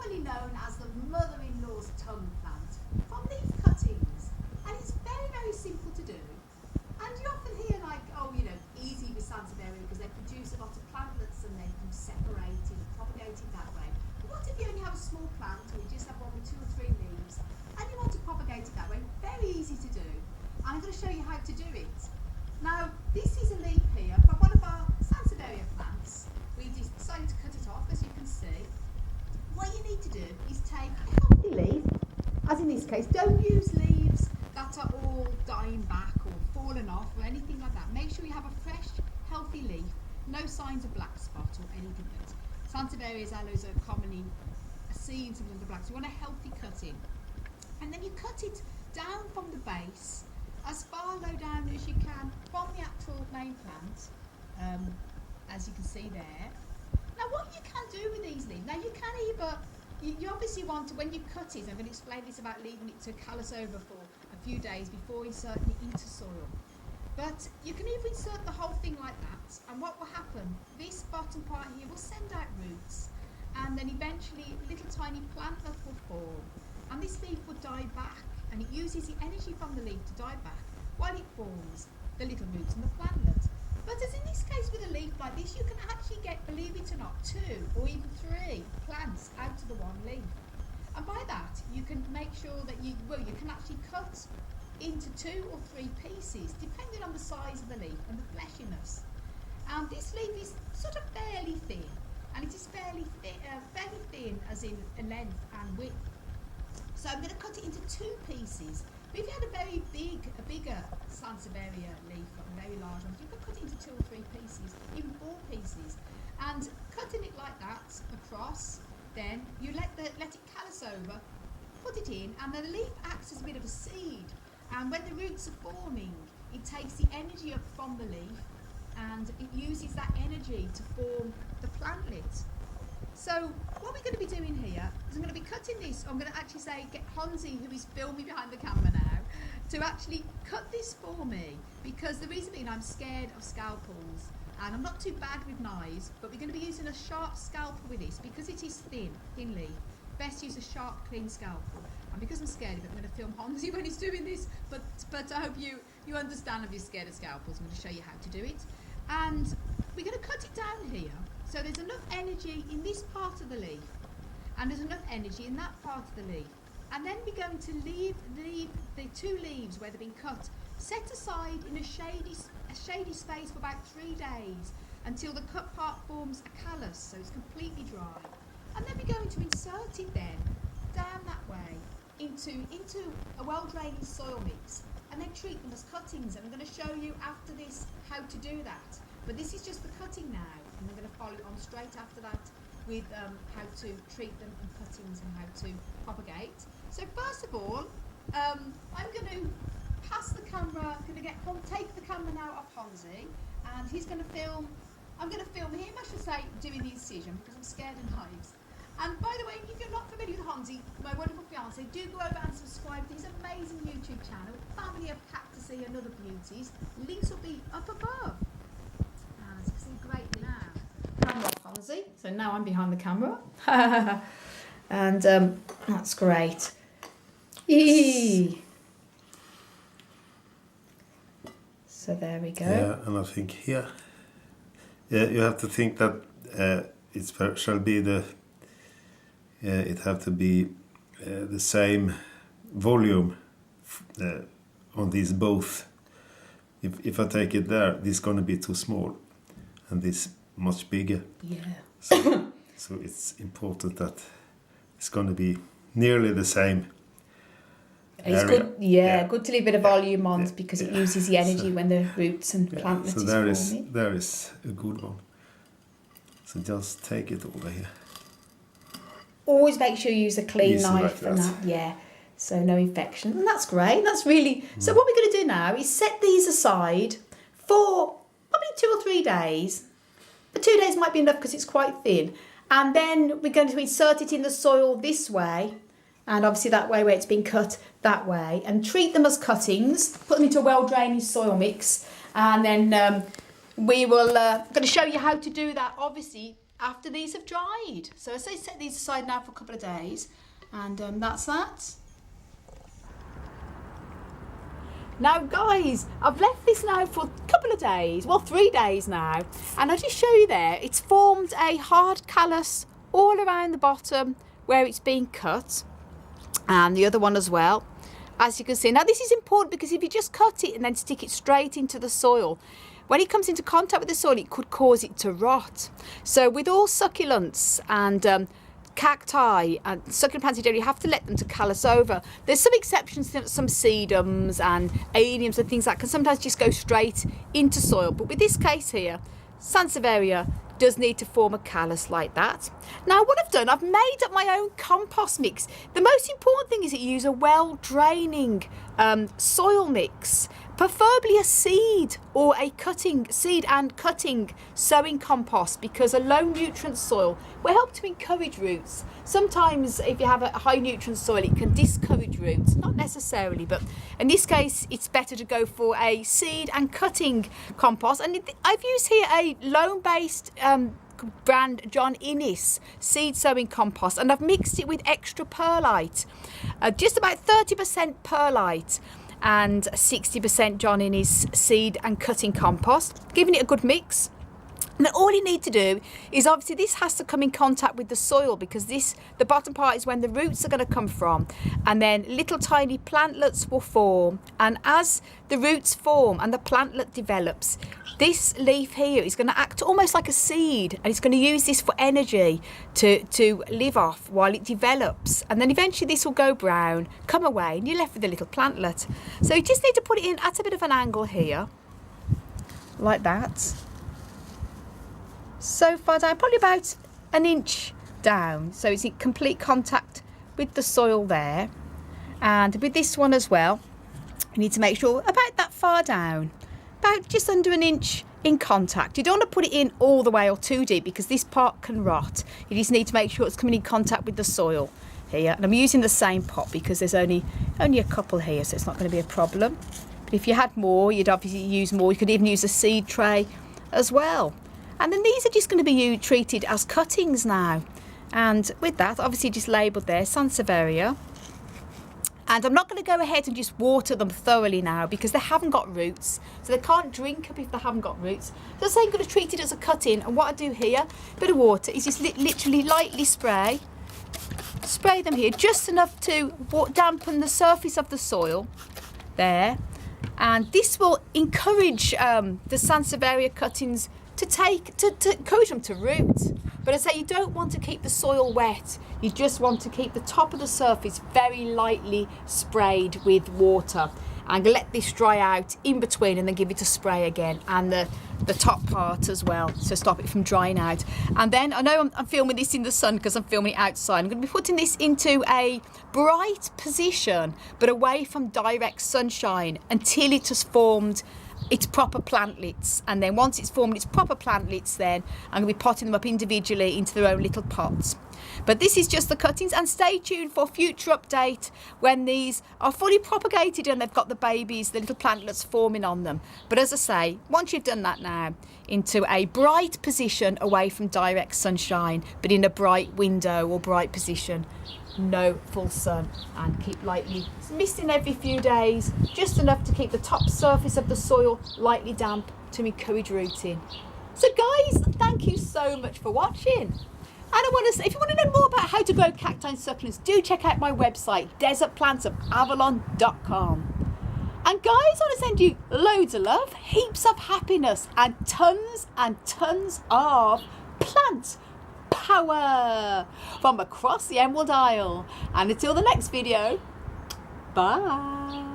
commonly known as the mother-in-law's tongue plant from leaf cuttings. And it's very, very simple to do. And you often hear like, oh, you know, easy with Sansevieria because they produce a lot of plantlets and they can separate and propagate it that way. But what if you only have a small plant or you just have one with 2 or 3 leaves and you want to propagate it that way? Very easy to do. And I'm going to show you how to do it. Now, this is a leaf here from one of our Sansevieria plants. We decided to cut it off, as you can see. What you need to do is take a healthy leaf, as in this case. Don't use leaves that are all dying back or fallen off or anything like that. Make sure you have a fresh, healthy leaf, no signs of black spot or anything else. Sansevieria's aloes are commonly seen some of the blacks. You want a healthy cutting. And then you cut it down from the base, as far low down as you can from the actual main plant, as you can see there. Now what you can do with these leaves, now you can either, you obviously want to, when you cut it, I'm going to explain this about leaving it to callus over for a few days before inserting it into soil. But you can either insert the whole thing like that, and what will happen, this bottom part here will send out roots, and then eventually little tiny plantlet will form, and this leaf will die back, and it uses the energy from the leaf to die back while it forms the little roots and the plantlet. But as in this case with a leaf like this, you can actually get, believe it or not, 2 or even 3 plants out of the one leaf. And by that, you can make sure that you can actually cut into 2 or 3 pieces, depending on the size of the leaf and the fleshiness. And this leaf is sort of fairly thin, and it is fairly thin as in length and width. So I'm going to cut it into 2 pieces. But if you had a bigger Sansevieria leaf, a very large one, you could cut it into 2 or 3 pieces, even 4 pieces. And cutting it like that across, then you let it callus over, put it in, and the leaf acts as a bit of a seed. And when the roots are forming, it takes the energy up from the leaf, and it uses that energy to form the plantlet. So what we're going to be doing here is I'm going to be cutting this. I'm going to actually get Hansi, who is filming behind the camera now, to actually cut this for me, because the reason being I'm scared of scalpels, and I'm not too bad with knives, but we're going to be using a sharp scalpel with this because it is thin leaf. Best use a sharp, clean scalpel. And because I'm scared of it, I'm going to film Hansi when he's doing this, but I hope you understand if you're scared of scalpels. I'm going to show you how to do it. And we're going to cut it down here. So there's enough energy in this part of the leaf, and there's enough energy in that part of the leaf. And then we're going to leave the 2 leaves where they've been cut, set aside in a shady space for about 3 days until the cut part forms a callus, so it's completely dry. And then we're going to insert it then down that way into a well-draining soil mix, and then treat them as cuttings. And I'm going to show you after this how to do that. But this is just the cutting now, and we're going to follow on straight after that with how to treat them in cuttings and how to propagate. So first of all, I'm going to pass the camera, take the camera now off Hansi, and he's going to film, I'm going to film him, I should say, doing the incision, because I'm scared of knives. And by the way, if you're not familiar with Hansi, my wonderful fiance, do go over and subscribe to his amazing YouTube channel, Family of Cactuses and Other Beauties. Links will be up above. As you can see, great now. Camera off, Hansi. So now I'm behind the camera. And that's great. Yee. So there we go. Yeah, and I think here, you have to think that it shall be it have to be the same volume on these both. If I take it there, this is going to be too small, and this much bigger. Yeah. So it's important that it's going to be nearly the same. It's area. Good, good to leave a bit of volume on because it uses the energy when the roots and plantlet so is forming. there is a good one. So just take it over here. Always make sure you use a clean knife for that. Yeah, so no infection. And that's great. That's really... So what we're going to do now is set these aside for probably 2 or 3 days. But 2 days might be enough because it's quite thin. And then we're going to insert it in the soil this way. And obviously that way where it's been cut that way. And treat them as cuttings. Put them into a well-draining soil mix. And then we will... I'm going to show you how to do that, obviously, after these have dried. So as I set these aside now for a couple of days, and that's that. Now guys, I've left this now for a couple of days, well 3 days now, and I'll just show you there, it's formed a hard callus all around the bottom where it's been cut, and the other one as well, as you can see. Now this is important because if you just cut it and then stick it straight into the soil, when it comes into contact with the soil it could cause it to rot. So with all succulents and cacti and succulent plants, you have to let them to callus over. There's some exceptions to some sedums and alliums and things that can sometimes just go straight into soil, but with this case here, Sansevieria does need to form a callus like that. Now what I've done, I've made up my own compost mix. The most important thing is that you use a well draining soil mix, preferably a seed or a seed and cutting sowing compost, because a low nutrient soil will help to encourage roots. Sometimes if you have a high nutrient soil it can discourage roots, not necessarily, but in this case it's better to go for a seed and cutting compost. And I've used here a loam based brand John Innes seed sowing compost, and I've mixed it with extra perlite, just about 30% perlite and 60% John Innes seed and cutting compost, giving it a good mix. Now all you need to do is, obviously this has to come in contact with the soil, because the bottom part is when the roots are going to come from, and then little tiny plantlets will form, and as the roots form and the plantlet develops, this leaf here is going to act almost like a seed, and it's going to use this for energy to live off while it develops, and then eventually this will go brown, come away, and you're left with a little plantlet. So you just need to put it in at a bit of an angle here, like that. So far down, probably about an inch down, so it's in complete contact with the soil there. And with this one as well, you need to make sure about that far down, about just under an inch in contact. You don't want to put it in all the way or too deep, because this part can rot. You just need to make sure it's coming in contact with the soil here. And I'm using the same pot because there's only a couple here, so it's not going to be a problem. But if you had more, you'd obviously use more. You could even use a seed tray as well. And then these are just going to be treated as cuttings now. And with that, obviously just labelled there, Sansevieria. And I'm not going to go ahead and just water them thoroughly now, because they haven't got roots. So they can't drink up if they haven't got roots. So I'm going to treat it as a cutting. And what I do here, a bit of water, is just literally lightly spray them here, just enough to dampen the surface of the soil there. And this will encourage the Sansevieria cuttings to encourage them to root. But I say you don't want to keep the soil wet, you just want to keep the top of the surface very lightly sprayed with water, and let this dry out in between, and then give it a spray again, and the top part as well, to stop it from drying out. And then I know I'm filming this in the sun because I'm filming it outside. I'm going to be putting this into a bright position but away from direct sunshine until it has formed its proper plantlets, and then once it's formed its proper plantlets, then I'm going to be potting them up individually into their own little pots. But this is just the cuttings, and stay tuned for future update when these are fully propagated and they've got the babies, the little plantlets forming on them. But as I say, once you've done that now, into a bright position away from direct sunshine, but in a bright window or bright position, no full sun, and keep lightly misting every few days, just enough to keep the top surface of the soil lightly damp to encourage rooting. So guys, thank you so much for watching. And I want to say, if you want to know more about how to grow cacti and succulents, do check out my website, desertplantsofavalon.com. And guys, I want to send you loads of love, heaps of happiness, and tons of plant power from across the Emerald Isle. And until the next video, bye.